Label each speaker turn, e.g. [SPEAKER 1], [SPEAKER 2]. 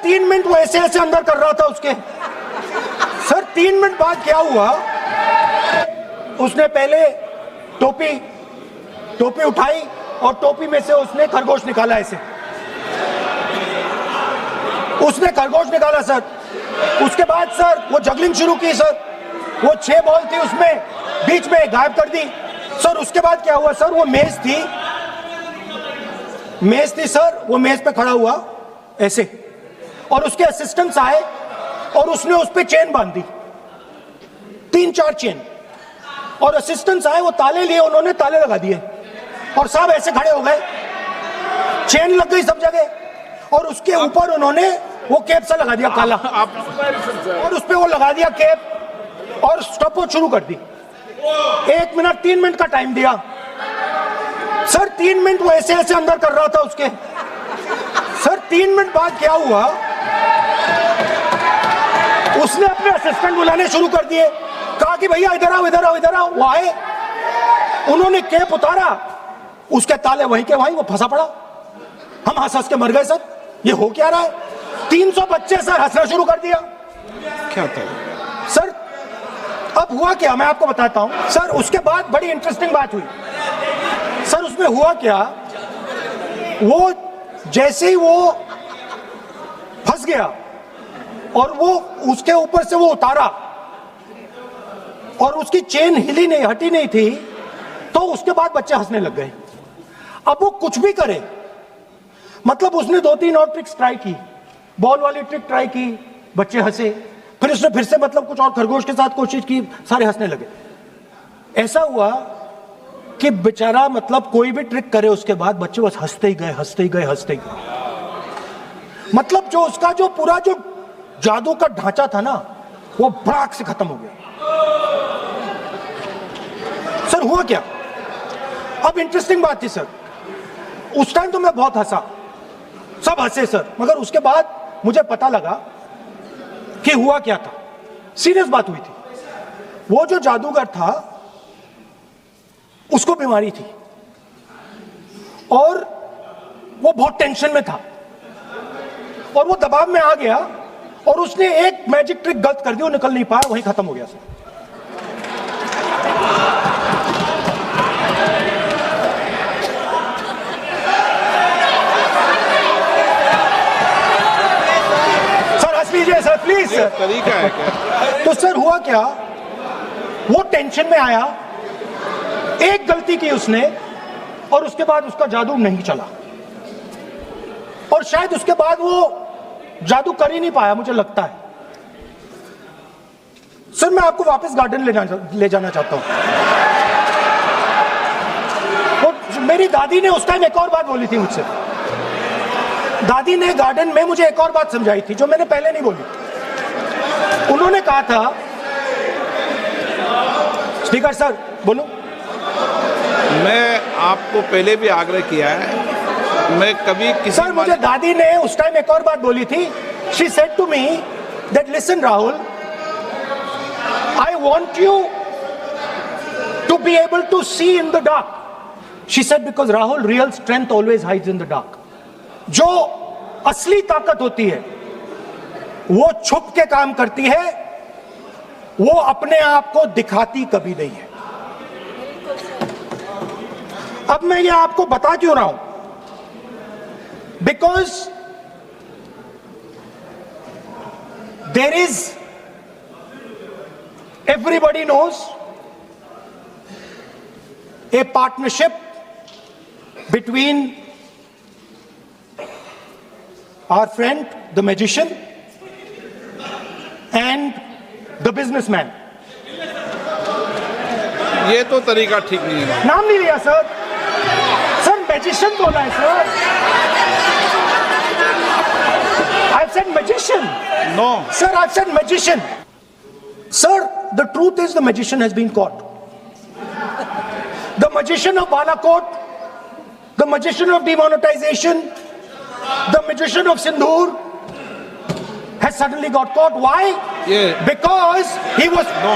[SPEAKER 1] 3 minute वो ऐसे ऐसे अंदर कर रहा था उसके। सर 3 मिनट बाद क्या हुआ, उसने पहले टोपी उठाई और टोपी में से उसने खरगोश निकाला। ऐसे उसने खरगोश निकाला सर। उसके बाद सर वो जगलिंग शुरू की सर। वो 6 बॉल थी उसमें बीच में गायब कर दी सर। उसके बाद क्या हुआ सर, वो मेज थी सर। वो मेज पे खड़ा हुआ ऐसे, और उसके असिस्टेंट्स आए और उसने उस पे चेन बांध दी, 3-4 चेन। और असिस्टेंट्स आए, वो ताले लिए, उन्होंने ताले लगा दिए और सब ऐसे खड़े हो गए। चेन लग गई सब जगह और उसके ऊपर उन्होंने वो कैप सा लगा दिया काला, और उस पे वो लगा दिया कैप और स्टॉपवॉच शुरू कर दी। 1 मिनट 3 मिनट का टाइम दिया सर। 3 मिनट वो ऐसे ऐसे अंदर कर रहा था उसके। सर 3 मिनट बाद क्या हुआ, उसने अपने असिस्टेंट बुलाने शुरू कर दिए। कहा कि भैया इधर आओ इधर आओ इधर आओ। वो आए, उन्होंने कैप उतारा, उसके ताले वहीं के वहीं, वो फंसा पड़ा। हम हंस के मर गए सर, ये हो क्या रहा है। 300 बच्चे सर हंसना शुरू कर दिया।
[SPEAKER 2] क्या था
[SPEAKER 1] सर? अब हुआ क्या मैं आपको बताता हूं सर। उसके बाद बड़ी इंटरेस्टिंग बात हुई सर। उसमें हुआ क्या, वो जैसे ही वो फंस गया और वो उसके ऊपर से वो उतारा और उसकी चेन हिली नहीं, हटी नहीं थी, तो उसके बाद बच्चे हंसने लग गए। अब वो कुछ भी करे, मतलब उसने 2-3 और ट्रिक्स ट्राई की, बॉल वाली ट्रिक ट्राई की, बच्चे हंसे। फिर उसने फिर से मतलब कुछ और खरगोश के साथ कोशिश की, सारे हंसने लगे। ऐसा हुआ कि बेचारा मतलब कोई भी ट्रिक करे उसके बाद बच्चे बस हंसते ही गए, हंसते ही गए, हंसते ही गए। मतलब जो उसका जो पूरा जो जादू का ढांचा था ना, वो भड़ाक से खत्म हो गया। सर हुआ क्या, अब इंटरेस्टिंग बात थी सर। उस टाइम तो मैं बहुत हंसा, सब हंसे सर, मगर उसके बाद मुझे पता लगा कि हुआ क्या था। सीरियस बात हुई थी। वो जो जादूगर था उसको बीमारी थी और वो बहुत टेंशन में था और वो दबाव में आ गया और उसने एक मैजिक ट्रिक गलत कर दी, वो निकल नहीं पाया, वहीं खत्म हो गया सर। सर प्लीज सर,
[SPEAKER 2] तरीका है क्या?
[SPEAKER 1] तो सर हुआ क्या, वो टेंशन में आया, एक गलती की उसने और उसके बाद उसका जादू नहीं चला और शायद उसके बाद वो जादू कर ही नहीं पाया, मुझे लगता है। सर मैं आपको वापस गार्डन ले जाना चाहता हूं। तो मेरी दादी ने उस टाइम एक और बात बोली थी मुझसे। दादी ने गार्डन में मुझे एक और बात समझाई थी जो मैंने पहले नहीं बोली। उन्होंने कहा था, स्पीकर सर बोलो।
[SPEAKER 2] मैं आपको पहले भी आग्रह किया है, मैं कभी किसी
[SPEAKER 1] सर मुझे दादी ने उस टाइम एक और बात बोली थी। She said to me that listen Rahul, I want you to be able to see in the dark. She said because Rahul, real strength always hides in the dark. जो असली ताकत होती है वो छुप के काम करती है, वो अपने आप को दिखाती कभी नहीं है। अब मैं ये आपको बता क्यों रहा हूं, because there is, everybody knows, a partnership between our friend the magician and the businessman.
[SPEAKER 2] ये तो तरीका ठीक नहीं है।
[SPEAKER 1] नाम नहीं लिया सर, सर मैजिशियन बोला है sir. I've said magician.
[SPEAKER 2] No.
[SPEAKER 1] Sir, I've said magician. Sir, the truth is the magician has been caught. The magician of Balakot, the magician of demonetization, the magician of Sindhur has suddenly got caught. Why?
[SPEAKER 2] Yeah.
[SPEAKER 1] Because he was...
[SPEAKER 2] No.